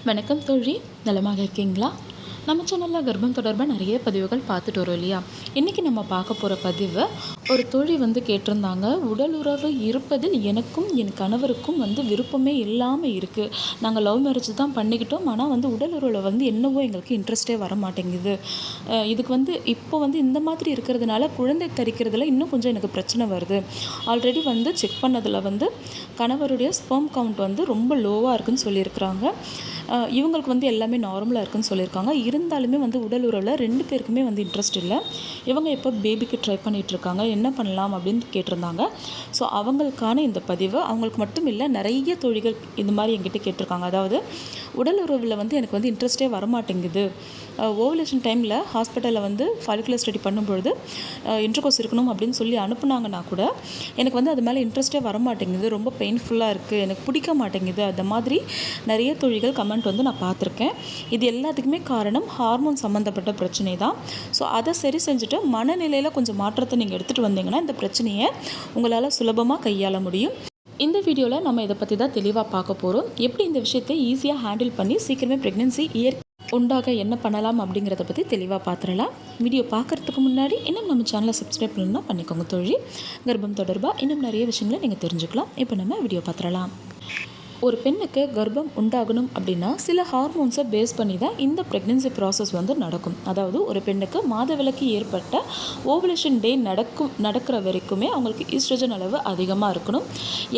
வணக்கம் தோழி, நலமாக இருக்கீங்களா? நம்ம சேனலில் கர்ப்பம் தொடர்பாக நிறைய பதிவுகள் பார்த்துட்டு வரோம் இல்லையா? இன்றைக்கி நம்ம பார்க்க போகிற பதிவு, ஒரு தோழி கேட்டிருந்தாங்க. உடல் உறவு இருப்பதில் எனக்கும் என் கணவருக்கும் விருப்பமே இல்லாமல் இருக்குது. நாங்கள் லவ் மேரேஜ் தான் பண்ணிக்கிட்டோம். ஆனால் உடல் உறவில் என்னவோ எங்களுக்கு இன்ட்ரெஸ்ட்டே வர மாட்டேங்குது. இதுக்கு இப்போ இந்த மாதிரி இருக்கிறதுனால குழந்தை தரிக்கிறதுல இன்னும் கொஞ்சம் எனக்கு பிரச்சனை வருது. ஆல்ரெடி செக் பண்ணதில் கணவருடைய ஸ்பெர்ம் கவுண்ட் ரொம்ப லோவாக இருக்குதுன்னு சொல்லியிருக்கிறாங்க. இவங்களுக்கு எல்லாமே நார்மலாக இருக்குதுன்னு சொல்லியிருக்காங்க. இருந்தாலுமே உடல் உறவில் 2 பேருக்குமே இன்ட்ரெஸ்ட் இல்லை. இவங்க இப்போ பேபிக்கு ட்ரை பண்ணிகிட்ருக்காங்க. என்ன பண்ணலாம் அப்படின்னு கேட்டிருந்தாங்க. ஸோ அவங்களுக்கான இந்த பதிவு அவங்களுக்கு மட்டும் இல்லை, நிறைய தோழிகள் இந்த மாதிரி என்கிட்ட கேட்டிருக்காங்க. அதாவது உடல் உறவில் எனக்கு இன்ட்ரெஸ்ட்டே வரமாட்டேங்குது. ஓவலேஷன் டைமில் ஹாஸ்பிட்டலில் ஃபாலிகுலர் ஸ்டடி பண்ணும்பொழுது இன்டர்கோர்ஸ் இருக்கணும் அப்படின்னு சொல்லி அனுப்புனாங்கன்னா கூட எனக்கு அது மேலே இன்ட்ரெஸ்ட்டே வரமாட்டேங்குது, ரொம்ப பெயின்ஃபுல்லாக இருக்குது, எனக்கு பிடிக்க மாட்டேங்குது. அந்த மாதிரி நிறைய தோழிகள் கமெண்ட் நான் பார்த்துருக்கேன். இது எல்லாத்துக்குமே காரணம் ஹார்மோன் சம்மந்தப்பட்ட பிரச்சனை தான். ஸோ அதை சரி செஞ்சுட்டு மனநிலையில் கொஞ்சம் மாற்றத்தை நீங்கள் எடுத்துகிட்டு வந்தீங்கன்னா இந்த பிரச்சனையை உங்களால் சுலபமாக கையாள முடியும். இந்த வீடியோவில் நம்ம இதை பற்றி தான் தெளிவாக பார்க்க போகிறோம். எப்படி இந்த விஷயத்தை ஈஸியாக ஹேண்டில் பண்ணி சீக்கிரமே ப்ரெக்னென்சி உண்டாக என்ன பண்ணலாம் அப்படிங்கிறத பற்றி தெளிவாக பார்த்துடலாம். வீடியோ பார்க்குறதுக்கு முன்னாடி இன்னும் நம்ம சேனலை சப்ஸ்கிரைப் பண்ணணும்னா பண்ணிக்கோங்க தோழி. கர்ப்பம் தொடர்பாக இன்னும் நிறைய விஷயங்களை நீங்கள் தெரிஞ்சுக்கலாம். இப்போ நம்ம வீடியோ பார்த்துடலாம். ஒரு பெண்ணுக்கு கர்ப்பம் உண்டாகணும் அப்படின்னா சில ஹார்மோன்ஸை பேஸ் பண்ணி தான் இந்த ப்ரெக்னென்சி ப்ராசஸ் நடக்கும். அதாவது ஒரு பெண்ணுக்கு மாதவிலக்கு ஏற்பட்ட ஓவலேஷன் டே நடக்கிற வரைக்குமே அவங்களுக்கு ஈஸ்ட்ரோஜன் அளவு அதிகமாக இருக்கணும்.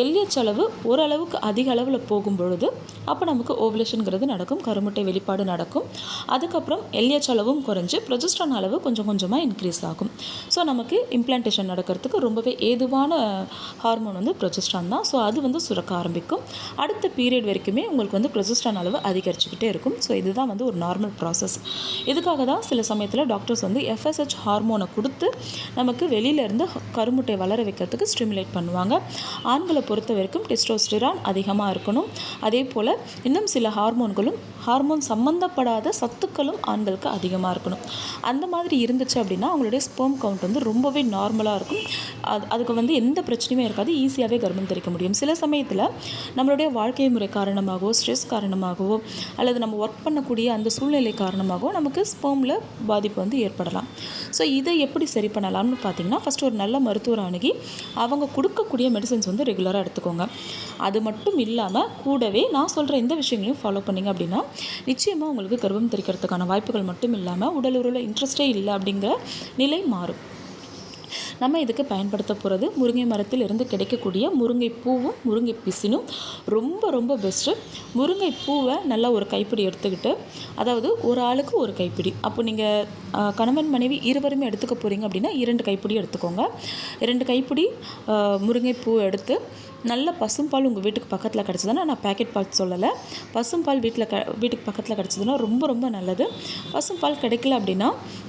எல்ஹெச் அளவு ஓரளவுக்கு அதிக அளவில் போகும் பொழுது அப்போ நமக்கு ஓவலேஷனுங்கிறது நடக்கும், கருமுட்டை வெளிப்பாடு நடக்கும். அதுக்கப்புறம் எல்ஹெச் அளவும் குறைஞ்சி ப்ரொஜெஸ்ட்ரான் அளவு கொஞ்சம் கொஞ்சமாக இன்க்ரீஸ் ஆகும். ஸோ நமக்கு இம்ப்ளான்டேஷன் நடக்கிறதுக்கு ரொம்பவே ஏதுவான ஹார்மோன் ப்ரொஜெஸ்ட்ரான் தான். ஸோ அது சுரக்க ஆரம்பிக்கும். அடுத்த பீரியட் வரைக்குமே உங்களுக்கு ப்ரொஜெஸ்ட்ரான் அளவு அதிகரிச்சுக்கிட்டே இருக்கும். ஸோ இதுதான் ஒரு நார்மல் ப்ராசஸ். இதுக்காக தான் சில சமயத்தில் டாக்டர்ஸ் எஃப்எஸ்ஹெச் ஹார்மோனை கொடுத்து நமக்கு வெளியிலேருந்து கருமுட்டை வளர வைக்கிறதுக்கு ஸ்டிமுலேட் பண்ணுவாங்க. ஆண்களை பொறுத்த வரைக்கும் டெஸ்டோஸ்டிரான் அதிகமாக இருக்கணும். அதே போல் இன்னும் சில ஹார்மோன் சம்மந்தப்படாத சத்துக்களும் ஆண்களுக்கு அதிகமாக இருக்கணும். அந்த மாதிரி இருந்துச்சு அப்படின்னா அவங்களுடைய ஸ்பெர்ம் கவுண்ட் ரொம்பவே நார்மலாக இருக்கும். அதுக்கு எந்த பிரச்சனையுமே இருக்காது, ஈஸியாகவே கர்ப்பம் தரிக்க முடியும். சில சமயத்தில் நம்மளுடைய வாழ்க்கை முறை காரணமாகவோ, ஸ்ட்ரெஸ் காரணமாகவோ, அல்லது நம்ம ஒர்க் பண்ணக்கூடிய அந்த சூழ்நிலை காரணமாகவோ நமக்கு ஸ்பெர்மில் பாதிப்பு ஏற்படலாம். ஸோ இதை எப்படி சரி பண்ணலாம்னு பார்த்தீங்கன்னா, ஃபஸ்ட்டு ஒரு நல்ல மருத்துவர் அணுகி அவங்க கொடுக்கக்கூடிய மெடிசன்ஸ் ரெகுலராக எடுத்துக்கோங்க. அது மட்டும் இல்லாமல் கூடவே நான் சொல்கிற இந்த விஷயங்களையும் ஃபாலோ பண்ணிங்க அப்படின்னா நிச்சயமாக உங்களுக்கு கர்ப்பம் தரிக்கிறதுக்கான வாய்ப்புகள் மட்டும் இல்லாமல் உடல் உறவில் இன்ட்ரெஸ்டே இல்லை அப்படிங்கிற நிலை மாறும். நம்ம இதுக்கு பயன்படுத்த போகிறது முருங்கை மரத்தில் இருந்து கிடைக்கக்கூடிய முருங்கை பூவும் முருங்கை பிசினும் ரொம்ப ரொம்ப பெஸ்ட்டு. முருங்கை பூவை நல்லா ஒரு கைப்பிடி எடுத்துக்கிட்டு, அதாவது ஒரு ஆளுக்கு ஒரு கைப்பிடி, அப்போ நீங்கள் கணவன் மனைவி இருவருமே எடுத்துக்க போகிறீங்க அப்படின்னா 2 கைப்பிடி எடுத்துக்கோங்க. 2 கைப்பிடி முருங்கை பூ எடுத்து நல்ல பசும்பால் உங்கள் வீட்டுக்கு பக்கத்தில் கிடச்சிதுன்னா, நான் பேக்கெட் பால் சொல்லலை, பசும்பால் வீட்டுக்கு பக்கத்தில் கிடச்சிதுன்னா ரொம்ப ரொம்ப நல்லது. பசும்பால் கிடைக்கல அப்படின்னா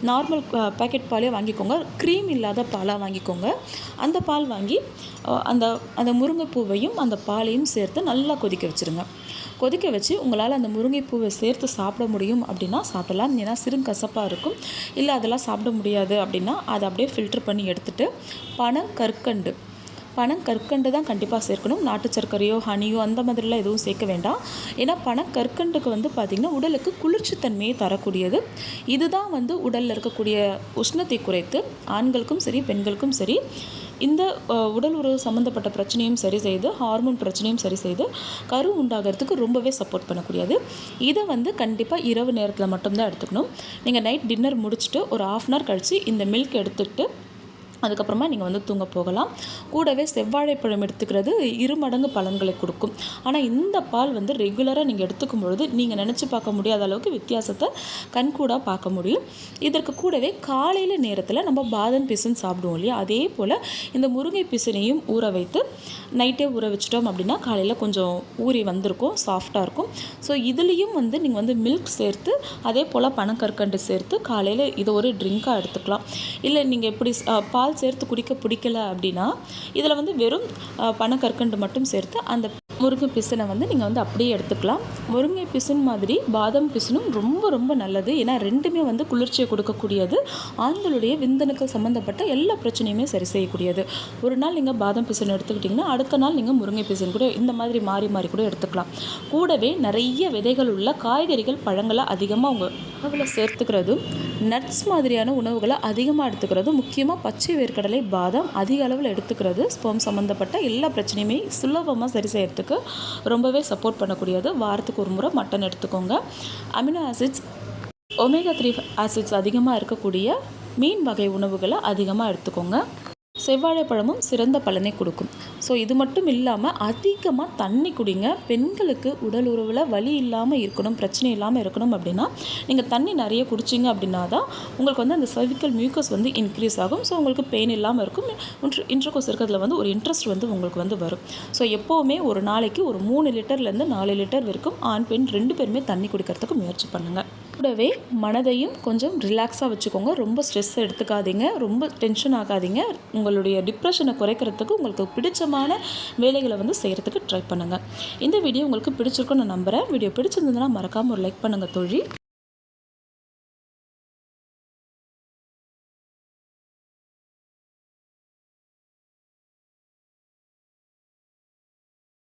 நார்மல் பேக்கெட் பாலே வாங்கிக்கோங்க, க்ரீம் இல்லாத பாலாக வாங்கிக்கோங்க. அந்த பால் வாங்கி அந்த முருங்கைப்பூவையும் அந்த பாலையும் சேர்த்து நல்லா கொதிக்க வச்சுருங்க. கொதிக்க வச்சு உங்களால் அந்த முருங்கைப்பூவை சேர்த்து சாப்பிட முடியும் அப்படின்னா சாப்பிடலாம். ஏன்னா சிறுங்கசப்பாக இருக்கும். இல்லை அதெல்லாம் சாப்பிட முடியாது அப்படின்னா அதை அப்படியே ஃபில்ட்ரு பண்ணி எடுத்துகிட்டு பனங்கற்கண்டு தான் கண்டிப்பாக சேர்க்கணும். நாட்டு சர்க்கரையோ ஹனியோ அந்த மாதிரிலாம் எதுவும் சேர்க்க வேண்டாம். ஏன்னா பனங்கற்கண்டுக்கு பார்த்திங்கன்னா உடலுக்கு குளிர்ச்சி தன்மையை தரக்கூடியது. இதுதான் உடலில் இருக்கக்கூடிய உஷ்ணத்தை குறைத்து ஆண்களுக்கும் சரி பெண்களுக்கும் சரி இந்த உடல் உறவு சம்மந்தப்பட்ட பிரச்சனையும் சரி செய்து, ஹார்மோன் பிரச்சனையும் சரி செய்து கரு உண்டாகிறதுக்கு ரொம்பவே சப்போர்ட் பண்ணக்கூடியது. இதை கண்டிப்பாக இரவு நேரத்தில் மட்டும்தான் எடுத்துக்கணும். நீங்கள் நைட் டின்னர் முடிச்சுட்டு ஒரு 1/2 அன் ஹவர் கழித்து இந்த மில்க் எடுத்துக்கிட்டு அதுக்கப்புறமா நீங்கள் தூங்க போகலாம். கூடவே செவ்வாழைப்பழம் எடுத்துக்கிறது 2 மடங்கு பலன்களை கொடுக்கும். ஆனால் இந்த பால் ரெகுலராக நீங்கள் எடுத்துக்கும் பொழுது நீங்கள் நினச்சி பார்க்க முடியாத அளவுக்கு வித்தியாசத்தை கண்கூடாக பார்க்க முடியும். இதற்கு கூடவே காலையில் நேரத்தில் நம்ம பாதாம் பிசின் சாப்பிடுவோம் இல்லையா, அதே போல் இந்த முருங்கை பிசினையும் ஊற வைத்து நைட்டே ஊற வச்சிட்டோம் அப்படின்னா காலையில் கொஞ்சம் ஊறி வந்திருக்கும், சாஃப்டாக இருக்கும். ஸோ இதுலேயும் நீங்கள் மில்க் சேர்த்து அதே போல் பனங்கற்கண்டு சேர்த்து காலையில் இதை ஒரு ட்ரிங்காக எடுத்துக்கலாம். இல்லை நீங்கள் எப்படி பால் சேர்த்து குடிக்க பிடிக்கல அப்படின்னா இதில் வெறும் பனங்கற்கண்டு மட்டும் சேர்த்து அந்த முருங்கை பிசினை வந்து நீங்கள் வந்து அப்படியே எடுத்துக்கலாம். முருங்கை பிசின் மாதிரி பாதாம் பிசினும் ரொம்ப ரொம்ப நல்லது. ஏன்னா ரெண்டுமே வந்து குளிர்ச்சியை கொடுக்கக்கூடியது. ஆண்களுடைய விந்தணுக்கள் சம்மந்தப்பட்ட எல்லா பிரச்சனையுமே சரி செய்யக்கூடியது. ஒரு நாள் நீங்கள் பாதாம் பிசின் எடுத்துக்கிட்டிங்கன்னா அடுத்த நாள் நீங்கள் முருங்கை பிசின் கூட இந்த மாதிரி மாறி மாறி கூட எடுத்துக்கலாம். கூடவே நிறைய விதைகள் உள்ள காய்கறிகள் பழங்களை அதிகமாக உங்கள் உணவில் சேர்த்துக்கிறதும், நட்ஸ் மாதிரியான உணவுகளை அதிகமாக எடுத்துக்கிறதும், முக்கியமாக பச்சை வேர்க்கடலை பாதாம் அதிக அளவில் எடுத்துக்கிறது ஸ்பெர்ம் சம்மந்தப்பட்ட எல்லா பிரச்சனையுமே சுலபமாக சரி செய்யறதுக்கு ரொம்பவே சப்போர்ட் பண்ணக்கூடியது. வாரத்துக்கு ஒரு முறை மட்டன் எடுத்துக்கோங்க. அமினோ ஆசிட்ஸ், ஒமேகா 3 ஆசிட்ஸ் அதிகமாக இருக்கக்கூடிய மீன் வகை உணவுகளை அதிகமாக எடுத்துக்கோங்க. செவ்வாழைப்பழமும் சிறந்த பலனை கொடுக்கும். ஸோ இது மட்டும் இல்லாமல் அதிகமாக தண்ணி குடிங்க. பெண்களுக்கு உடல் உறவில் வலி இல்லாமல் இருக்கணும், பிரச்சனை இல்லாமல் இருக்கணும் அப்படின்னா நீங்கள் தண்ணி நிறைய குடிச்சிங்க அப்படின்னா தான் உங்களுக்கு வந்து அந்த சர்விக்கல் மியூக்கஸ் வந்து இன்க்ரீஸ் ஆகும். ஸோ உங்களுக்கு பெயின் இல்லாமல் இருக்கும். இன்டர்கோர்ஸ் இருக்கிறதுல வந்து ஒரு இன்ட்ரெஸ்ட் வந்து உங்களுக்கு வந்து வரும். ஸோ எப்போவுமே ஒரு நாளைக்கு ஒரு 3 லிட்டர்லேருந்து 4 லிட்டர் வரைக்கும் ஆண் பெண் 2 பேருமே தண்ணி குடிக்கிறதுக்கு முயற்சி பண்ணுங்கள். கூடவே மனதையும் கொஞ்சம் ரிலாக்ஸாக வச்சுக்கோங்க. ரொம்ப ஸ்ட்ரெஸ் எடுத்துக்காதீங்க, ரொம்ப டென்ஷன் ஆகாதீங்க. உங்களுடைய டிப்ரெஷனை குறைக்கிறதுக்கு உங்களுக்கு பிடிச்சமான வேலைகளை வந்து செய்கிறதுக்கு ட்ரை பண்ணுங்கள். இந்த வீடியோ உங்களுக்கு பிடிச்சிருக்குன்னு நான் நம்புகிறேன். வீடியோ பிடிச்சிருந்ததுன்னா மறக்காமல் ஒரு லைக் பண்ணுங்கள் தோழி.